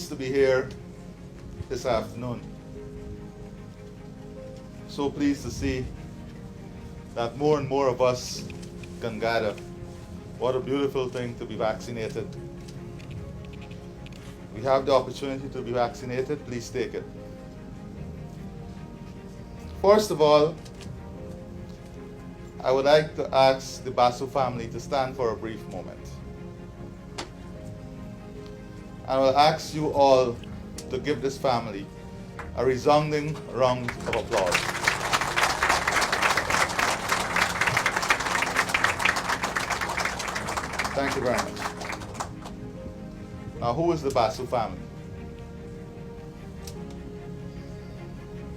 pleased to be here this afternoon. So pleased to see that more and more of us can gather. What a beautiful thing to be vaccinated. We have the opportunity to be vaccinated, please take it. First of all, I would like to ask the Basu family to stand for a brief moment. I will ask you all to give this family a resounding round of applause. Thank you very much. Now, who is the Basu family?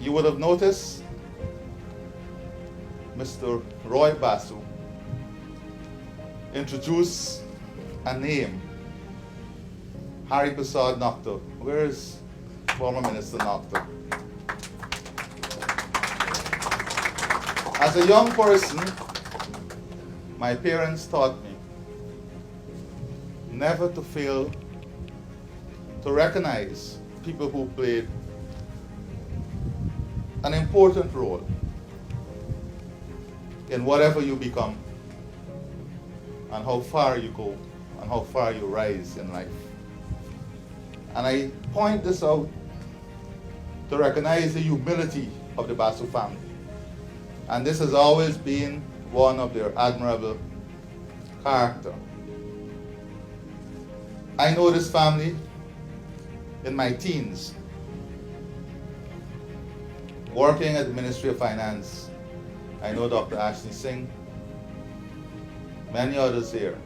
You would have noticed Mr. Roy Basu introduced a name, Harry Prasad Nocto. Where is former Minister Nocto? As a young person, my parents taught me never to fail to recognize people who played an important role in whatever you become and how far you go and how far you rise in life. And I point this out to recognize the humility of the Basu family. And this has always been one of their admirable character. I know this family in my teens, working at the Ministry of Finance. I know Dr. Ashley Singh, many others here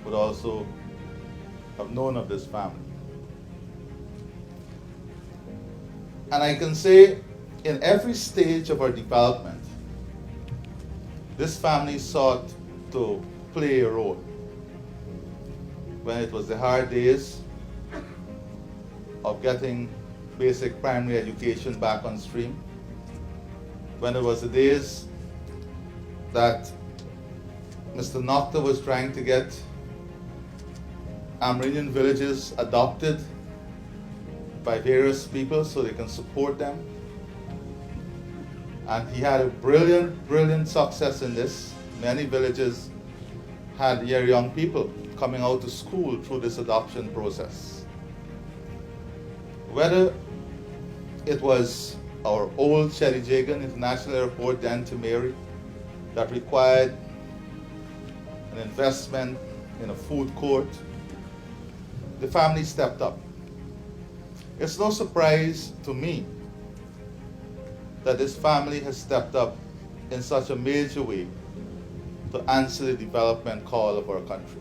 would also have known of this family. And I can say in every stage of our development, this family sought to play a role. When it was the hard days of getting basic primary education back on stream, when it was the days that Mr. Nocta was trying to get Amerindian villages adopted by various people so they can support them. And he had a brilliant success in this. Many villages had their young people coming out to school through this adoption process. Whether it was our old Cheddi Jagan International Airport, then to Mary, that required an investment in a food court, the family stepped up. It's no surprise to me that this family has stepped up in such a major way to answer the development call of our country.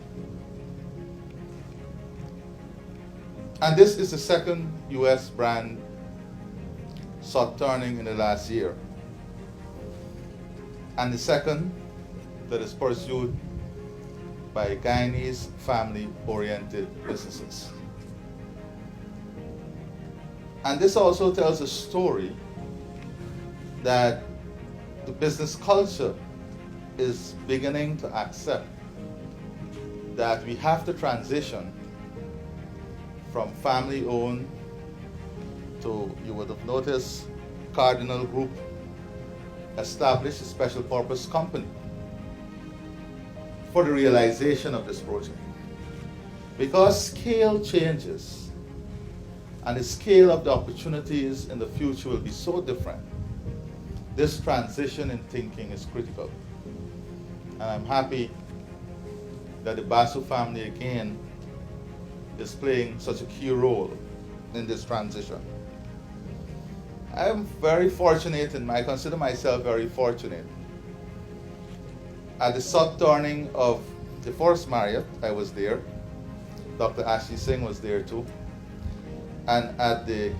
And this is the second US brand Sod-turning in the last year, and the second that is pursued by Guyanese family-oriented businesses. And this also tells a story that the business culture is beginning to accept that we have to transition from family-owned to, you would have noticed, Cardinal Group established a special purpose company for the realization of this project. Because scale changes and the scale of the opportunities in the future will be so different, this transition in thinking is critical. And I'm happy that the Basu family again is playing such a key role in this transition. I am very fortunate, and I consider myself very fortunate. At the Sod-turning of the first Marriot, I was there. Dr. Ashley Singh was there too. And at the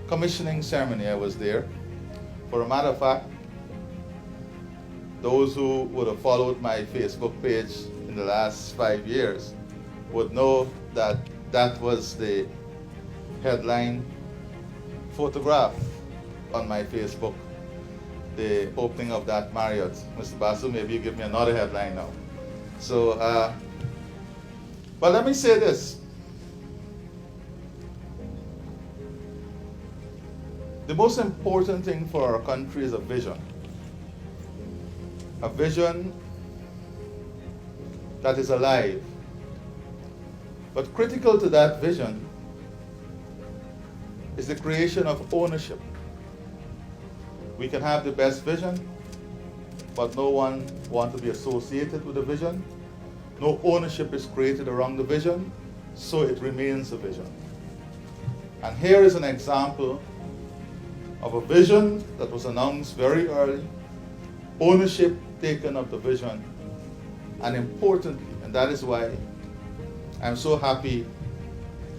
commissioning ceremony, I was there. For a matter of fact, those who would have followed my Facebook page in the last 5 years would know that that was the headline photograph on my Facebook, the opening of that Marriott. Mr. Basu, maybe you give me another headline now. So, but let me say this. The most important thing for our country is a vision. A vision that is alive. But critical to that vision is the creation of ownership. We can have the best vision, but no one wants to be associated with the vision. No ownership is created around the vision, so it remains a vision. And here is an example of a vision that was announced very early, ownership taken of the vision, and importantly, and that is why I'm so happy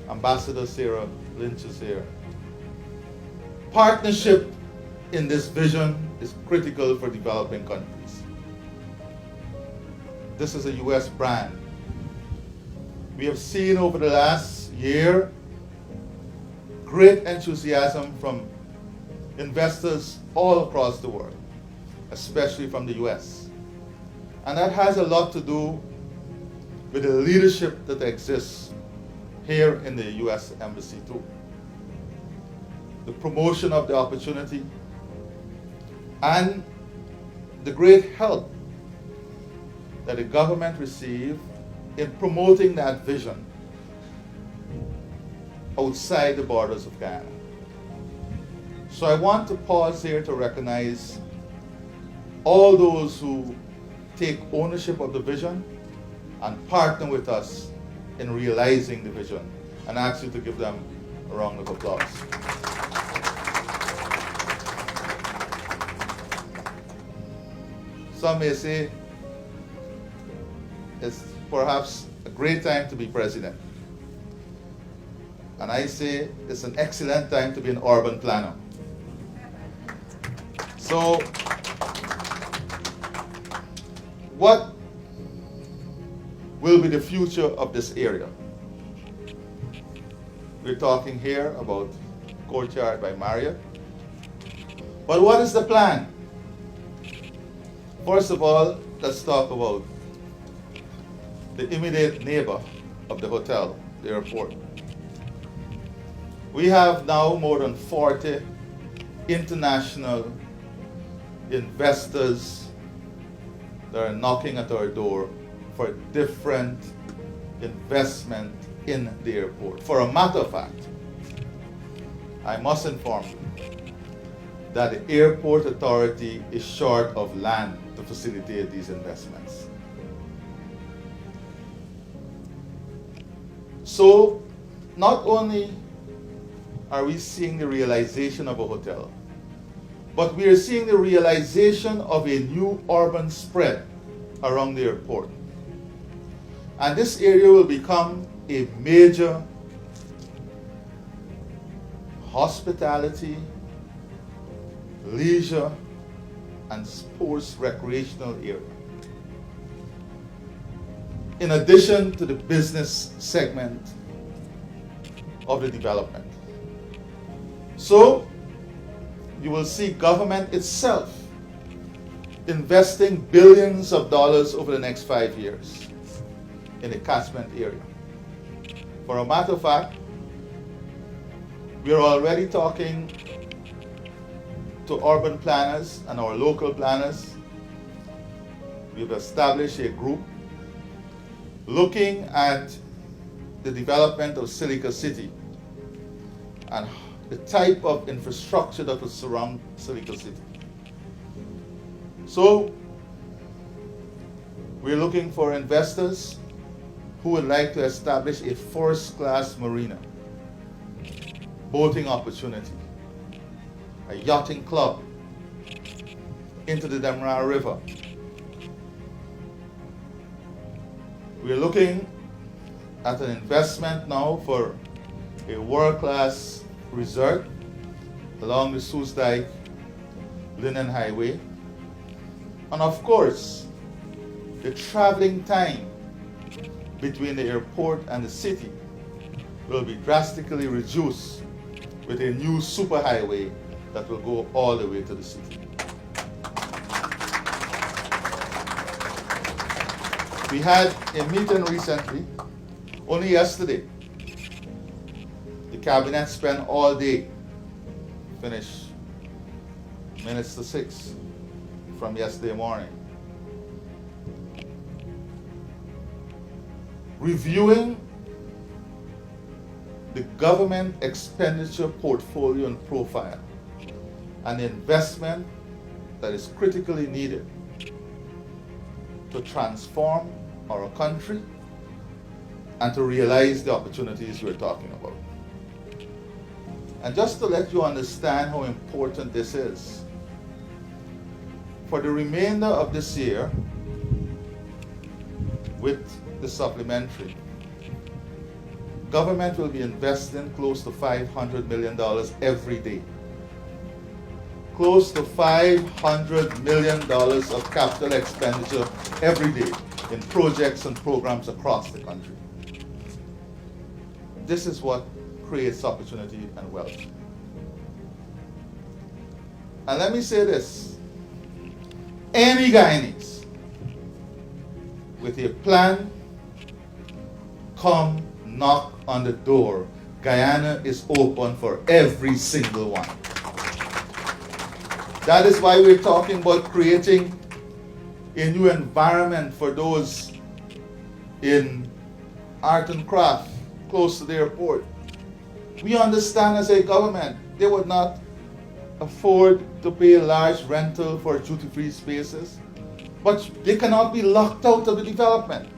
Ambassador Sarah Lynch is here. Partnership in this vision is critical for developing countries. This is a US brand. We have seen over the last year great enthusiasm from investors all across the world, especially from the US. And that has a lot to do with the leadership that exists here in the US Embassy too. The promotion of the opportunity and the great help that the government received in promoting that vision outside the borders of Guyana. So I want to pause here to recognize all those who take ownership of the vision and partner with us in realizing the vision, and ask you to give them a round of applause. Some may say it's perhaps a great time to be president. And I say it's an excellent time to be an urban planner. So, what will be the future of this area? We're talking here about Courtyard by Marriot. But what is the plan? First of all, let's talk about the immediate neighbor of the hotel, the airport. We have now more than 40 international investors that are knocking at our door for different investment in the airport. For a matter of fact, I must inform you that the airport authority is short of land to facilitate these investments. So, not only are we seeing the realization of a hotel, but we are seeing the realization of a new urban spread around the airport. And this area will become a major hospitality, leisure, and sports recreational area. In addition to the business segment of the development. So, you will see government itself investing billions of dollars over the next 5 years in the catchment area. For a matter of fact, we are already talking to urban planners and our local planners. We've established a group looking at the development of Silica City and the type of infrastructure that will surround Silica City. So, we're looking for investors who would like to establish a first-class marina, boating opportunity, a yachting club into the Demerara River. We're looking at an investment now for a world-class resort along the Soesdijk Linen Highway. And of course, the traveling time between the airport and the city will be drastically reduced with a new superhighway that will go all the way to the city. We had a meeting recently, only yesterday. The cabinet spent all day finished minutes to 6 from yesterday morning. Reviewing the government expenditure portfolio and profile, an investment that is critically needed to transform our country and to realize the opportunities we're talking about. And just to let you understand how important this is, for the remainder of this year, with the supplementary, government will be investing close to $500 million every day. Close to $500 million of capital expenditure every day in projects and programs across the country. This is what creates opportunity and wealth. And let me say this, any Guyanese with a plan, come knock on the door. Guyana is open for every single one. That is why we're talking about creating a new environment for those in art and craft close to the airport. We understand as a government, they would not afford to pay a large rental for duty-free spaces, but they cannot be locked out of the development.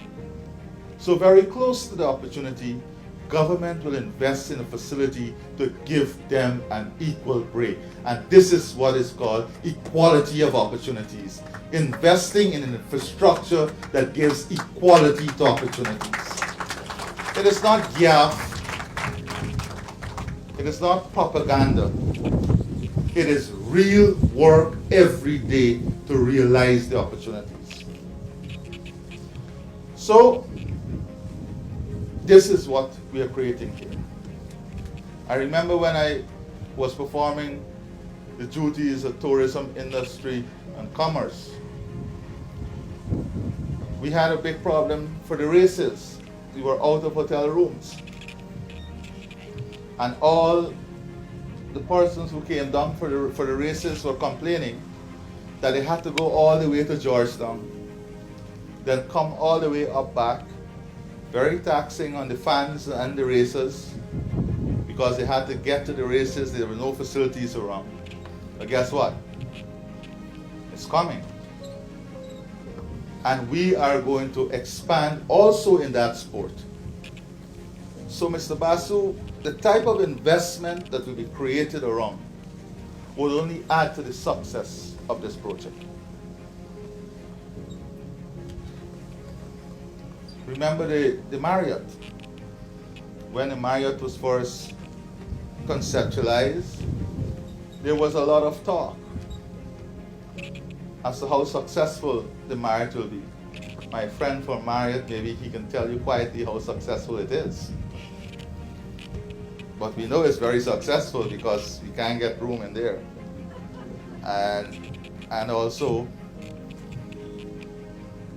So very close to the opportunity, government will invest in a facility to give them an equal break. And this is what is called equality of opportunities. Investing in an infrastructure that gives equality to opportunities. It is not gaffe. It is not propaganda. It is real work every day to realize the opportunities. So, this is what we are creating here. I remember when I was performing the duties of tourism industry and commerce, we had a big problem for the races. We were out of hotel rooms. And all the persons who came down for the races were complaining that they had to go all the way to Georgetown, then come all the way up back, very taxing on the fans and the racers, because they had to get to the races, there were no facilities around. But guess what? It's coming. And we are going to expand also in that sport. So Mr. Basu, the type of investment that will be created around will only add to the success of this project. Remember the Marriot. When the Marriot was first conceptualized, there was a lot of talk as to how successful the Marriot will be. My friend from Marriot, maybe he can tell you quietly how successful it is. But we know it's very successful because we can't get room in there. And also,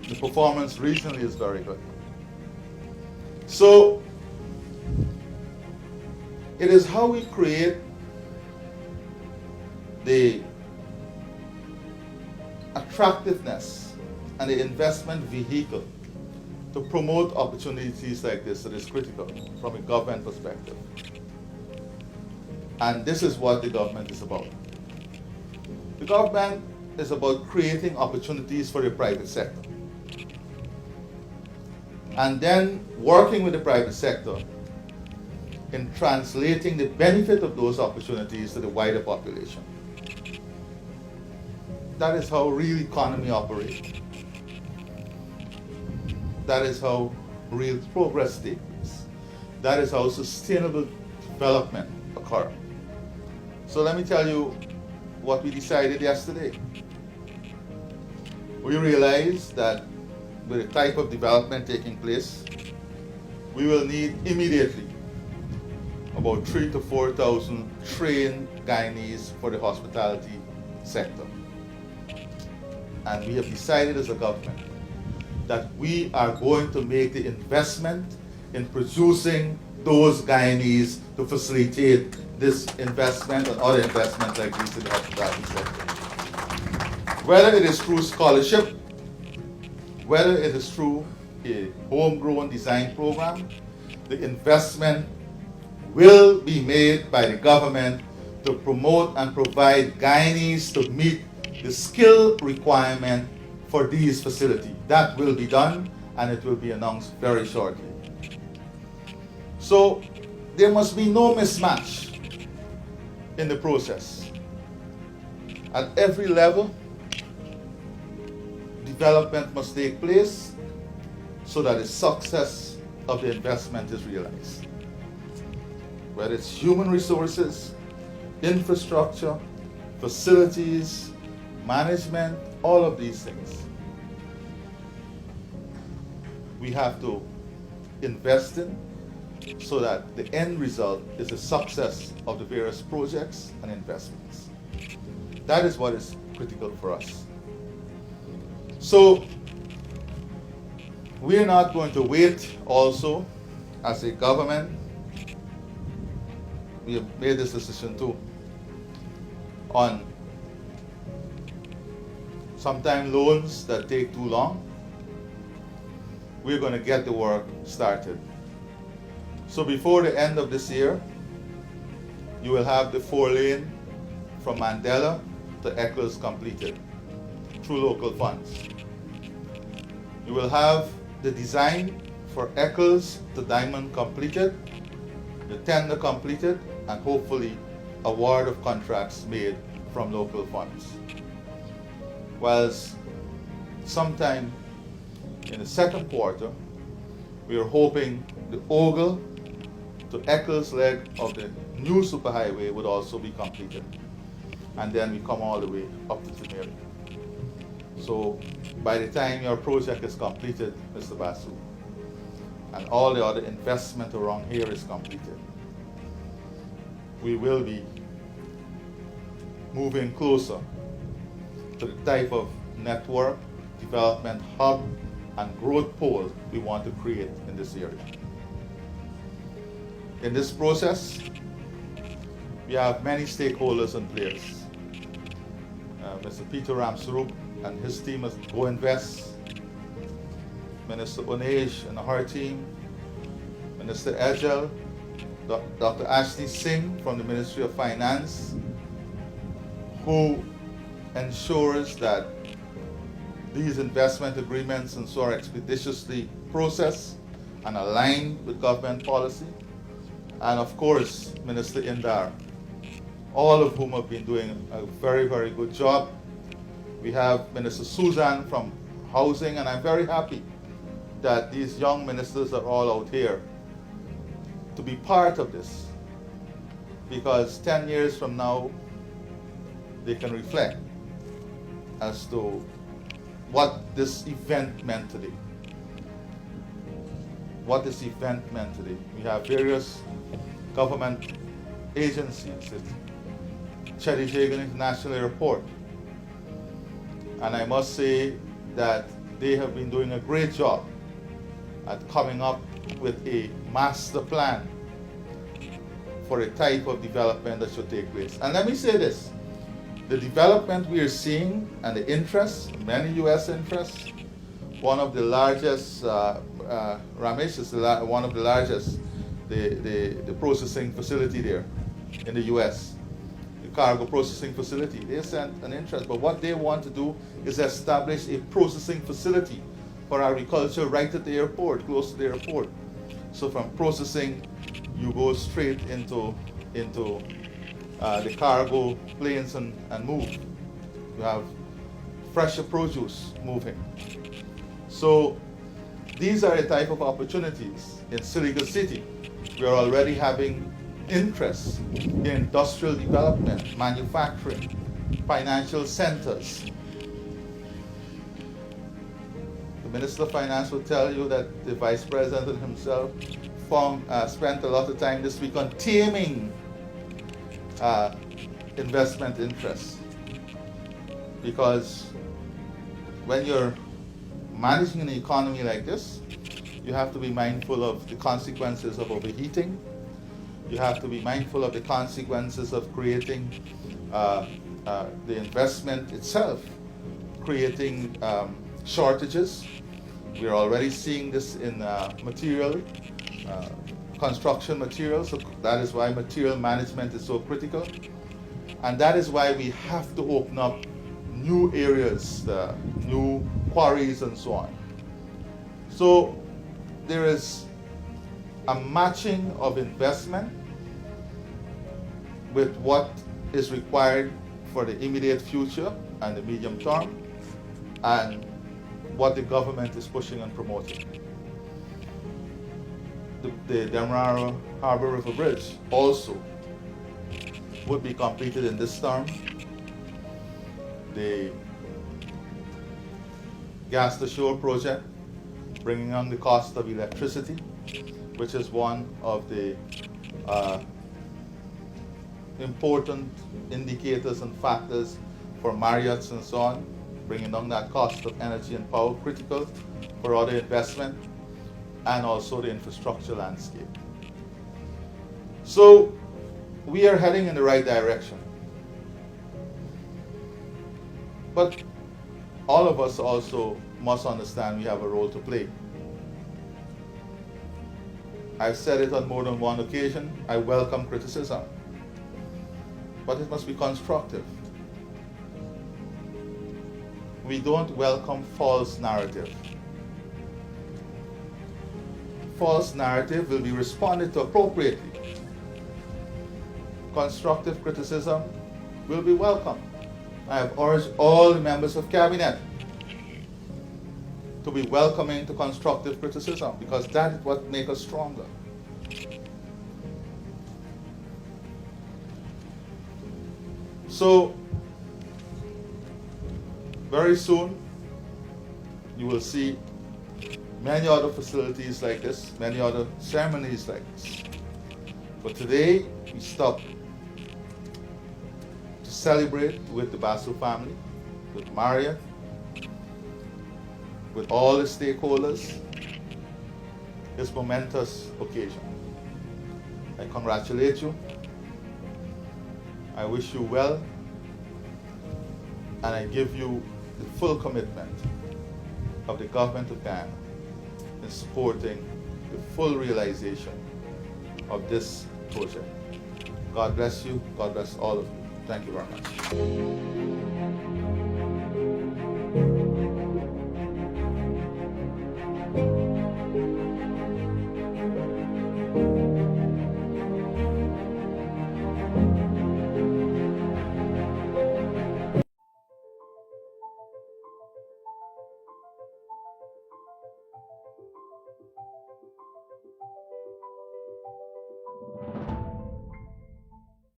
the performance regionally is very good. So, it is how we create the attractiveness and the investment vehicle to promote opportunities like this that is critical from a government perspective. And this is what the government is about. The government is about creating opportunities for the private sector. And then working with the private sector in translating the benefit of those opportunities to the wider population. That is how real economy operates. That is how real progress takes place. That is how sustainable development occurs. So let me tell you what we decided yesterday. We realized that with the type of development taking place, we will need immediately about 3,000 to 4,000 trained Guyanese for the hospitality sector. And we have decided as a government that we are going to make the investment in producing those Guyanese to facilitate this investment and other investments like this in the hospitality sector. Whether it is through scholarship, whether it is through a homegrown design program, the investment will be made by the government to promote and provide Guyanese to meet the skill requirement for these facilities. That will be done, and it will be announced very shortly. So there must be no mismatch in the process. At every level, development must take place so that the success of the investment is realized. Whether it's human resources, infrastructure, facilities, management, all of these things, we have to invest in so that the end result is the success of the various projects and investments. That is what is critical for us. So we are not going to wait also as a government. We have made this decision too on sometimes loans that take too long. We're going to get the work started. So before the end of this year, you will have the 4-lane from Mandela to Eccles completed through local funds. You will have the design for Eccles to Diamond completed, the tender completed, and hopefully award of contracts made from local funds. Whilst sometime in the second quarter, we are hoping the Ogle to Eccles leg of the new superhighway would also be completed. And then we come all the way up to Tenerife. So by the time your project is completed, Mr. Basu, and all the other investment around here is completed, we will be moving closer to the type of network, development hub, and growth pole we want to create in this area. In this process, we have many stakeholders and players. Mr. Peter Ramsarup and his team at Go Invest, Minister Onej and her team, Minister Ejel, Dr. Ashley Singh from the Ministry of Finance, who ensures that these investment agreements and so are expeditiously processed and aligned with government policy. And of course, Minister Indar, all of whom have been doing a very, very good job. We have Minister Susan from Housing, and I'm very happy that these young ministers are all out here to be part of this, because 10 years from now, they can reflect as to what this event meant today. What this event meant today. We have various government agencies, Cheddi Jagan International Airport, and I must say that they have been doing a great job at coming up with a master plan for a type of development that should take place. And let me say this, the development we are seeing and the interest, many US interests, one of the largest, Ramesh is one of the largest, the processing facility there in the US, the cargo processing facility. They sent an interest, but what they want to do is establish a processing facility for agriculture right at the airport, close to the airport. So from processing, you go straight into the cargo planes and move. You have fresher produce moving. So these are the type of opportunities in Silica City. We are already having interest in industrial development, manufacturing, financial centers. The Minister of Finance will tell you that the Vice President himself spent a lot of time this week on taming investment interests. Because when you're managing an economy like this, you have to be mindful of the consequences of overheating. You have to be mindful of the consequences of creating the investment itself, creating shortages. We're already seeing this in construction materials, so that is why material management is so critical. And that is why we have to open up new areas, new quarries and so on. So there is a matching of investment with what is required for the immediate future and the medium term, and what the government is pushing and promoting. The Demerara Harbor River Bridge also would be completed in this term. The gas to shore project, bringing down the cost of electricity, which is one of the important indicators and factors for Marriots and so on, bringing down that cost of energy and power, critical for other investment, and also the infrastructure landscape. So we are heading in the right direction. But all of us also must understand we have a role to play. I've said it on more than one occasion, I welcome criticism, but it must be constructive. We don't welcome false narrative. False narrative will be responded to appropriately. Constructive criticism will be welcome. I have urged all the members of cabinet to be welcoming to constructive criticism, because that is what makes us stronger. So very soon you will see many other facilities like this, many other ceremonies like this. But today we stop to celebrate with the Basu family, with Marriot, with all the stakeholders. It's a momentous occasion. I congratulate you. I wish you well, and I give you the full commitment of the government of Guyana in supporting the full realization of this project. God bless you. God bless all of you. Thank you very much.